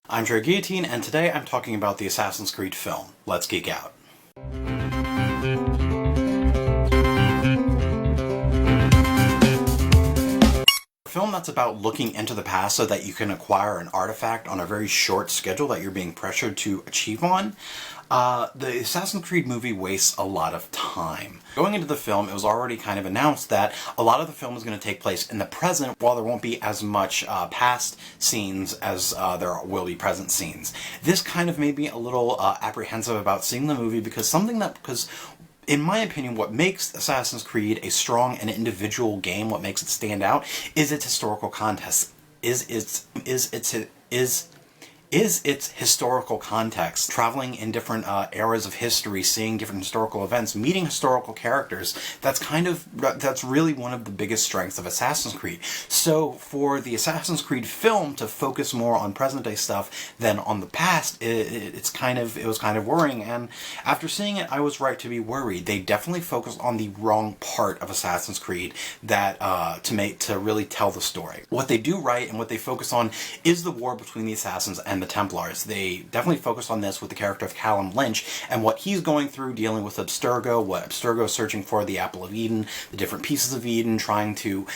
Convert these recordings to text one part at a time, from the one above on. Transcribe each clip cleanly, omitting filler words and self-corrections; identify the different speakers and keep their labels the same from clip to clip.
Speaker 1: I'm Trey Guillotine, and today I'm talking about the Assassin's Creed film. Let's geek out. A film that's about looking into the past so that you can acquire an artifact on a very short schedule that you're being pressured to achieve on. The Assassin's Creed movie wastes a lot of time. Going into the film, it was already kind of announced that a lot of the film is going to take place in the present, while there won't be as much past scenes as there will be present scenes. This kind of made me a little apprehensive about seeing the movie because in my opinion, what makes Assassin's Creed a strong and individual game, what makes it stand out, is its historical context. Is its historical context, traveling in different eras of history, seeing different historical events, meeting historical characters. That's really one of the biggest strengths of Assassin's Creed. So for the Assassin's Creed film to focus more on present day stuff than on the past, it was kind of worrying. And after seeing it, I was right to be worried. They definitely focused on the wrong part of Assassin's Creed to really tell the story. What they do right and what they focus on is the war between the assassins and the Templars. They definitely focus on this with the character of Callum Lynch and what he's going through dealing with Abstergo, what Abstergo is searching for, the Apple of Eden, the different pieces of Eden, trying to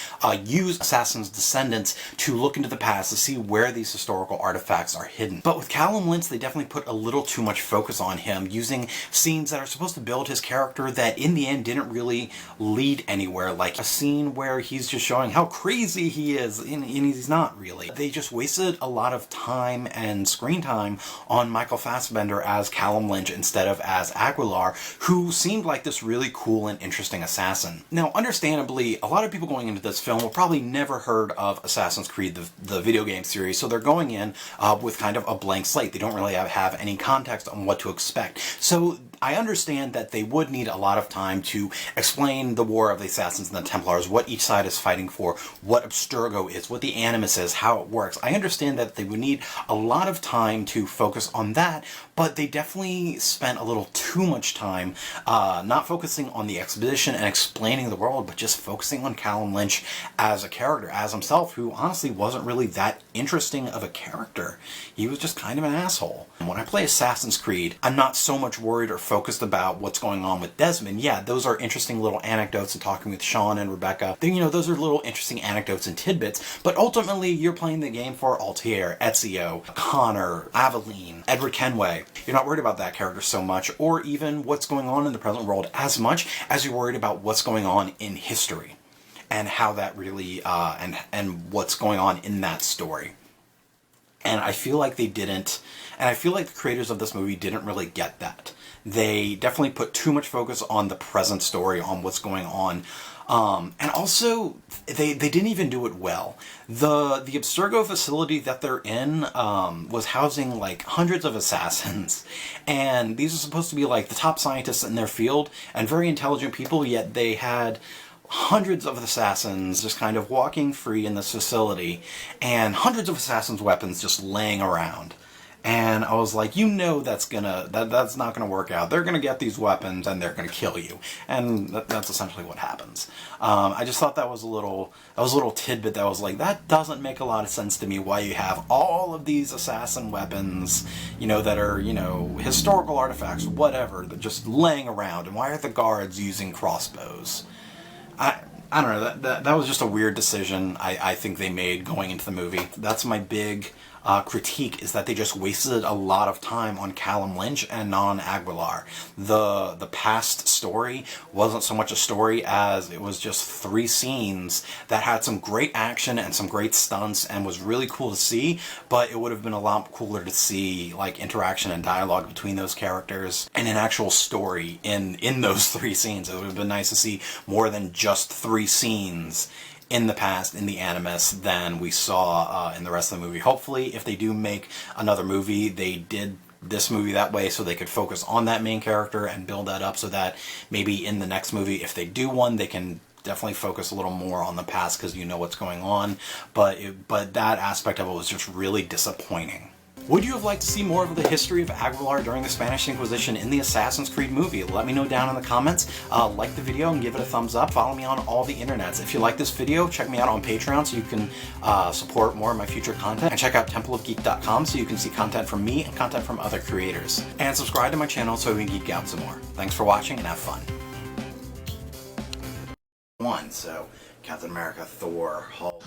Speaker 1: use Assassin's descendants to look into the past to see where these historical artifacts are hidden. But with Callum Lynch, they definitely put a little too much focus on him, using scenes that are supposed to build his character that in the end didn't really lead anywhere, like a scene where he's just showing how crazy he is, and he's not really. They just wasted a lot of time and screen time on Michael Fassbender as Callum Lynch instead of as Aguilar, who seemed like this really cool and interesting assassin. Now, understandably, a lot of people going into this film will probably never heard of Assassin's Creed, the video game series, so they're going in with kind of a blank slate. They don't really have any context on what to expect. So I understand that they would need a lot of time to explain the War of the Assassins and the Templars, what each side is fighting for, what Abstergo is, what the Animus is, how it works. I understand that they would need a lot of time to focus on that, but they definitely spent a little too much time not focusing on the exposition and explaining the world, but just focusing on Callum Lynch as a character, as himself, who honestly wasn't really that interesting of a character. He was just kind of an asshole. And when I play Assassin's Creed, I'm not so much worried or focused about what's going on with Desmond. Yeah, those are interesting little anecdotes and talking with Sean and Rebecca. Those are little interesting anecdotes and tidbits, but ultimately you're playing the game for Altair, Ezio, Connor, Aveline, Edward Kenway. You're not worried about that character so much, or even what's going on in the present world as much as you're worried about what's going on in history and how that really, and what's going on in that story. And I feel like they didn't, and I feel like the creators of this movie didn't really get that. They definitely put too much focus on the present story, on what's going on. And also, they didn't even do it well. The Abstergo facility that they're in was housing like hundreds of assassins. And these are supposed to be like the top scientists in their field and very intelligent people, yet they had hundreds of assassins just kind of walking free in this facility, and hundreds of assassins' weapons just laying around. And I was like, that's not gonna work out. They're gonna get these weapons and they're gonna kill you, and that's essentially what happens. I just thought that was a little tidbit that was like, that doesn't make a lot of sense to me. Why you have all of these assassin weapons, that are historical artifacts, whatever, they're just laying around, and why are the guards using crossbows? I don't know, that was just a weird decision I think they made going into the movie. That's my big critique, is that they just wasted a lot of time on Callum Lynch and not on Aguilar. The past story wasn't so much a story as it was just 3 scenes that had some great action and some great stunts and was really cool to see, but it would have been a lot cooler to see like interaction and dialogue between those characters and an actual story in those 3 scenes. It would have been nice to see more than just 3 scenes in the past, in the Animus, than we saw in the rest of the movie. Hopefully, if they do make another movie, they did this movie that way so they could focus on that main character and build that up so that maybe in the next movie, if they do one, they can definitely focus a little more on the past because what's going on. But that aspect of it was just really disappointing. Would you have liked to see more of the history of Aguilar during the Spanish Inquisition in the Assassin's Creed movie? Let me know down in the comments. Like the video and give it a thumbs up. Follow me on all the internets. If you like this video, check me out on Patreon so you can support more of my future content. And check out templeofgeek.com so you can see content from me and content from other creators. And subscribe to my channel so we can geek out some more. Thanks for watching and have fun. So Captain America, Thor, Hulk.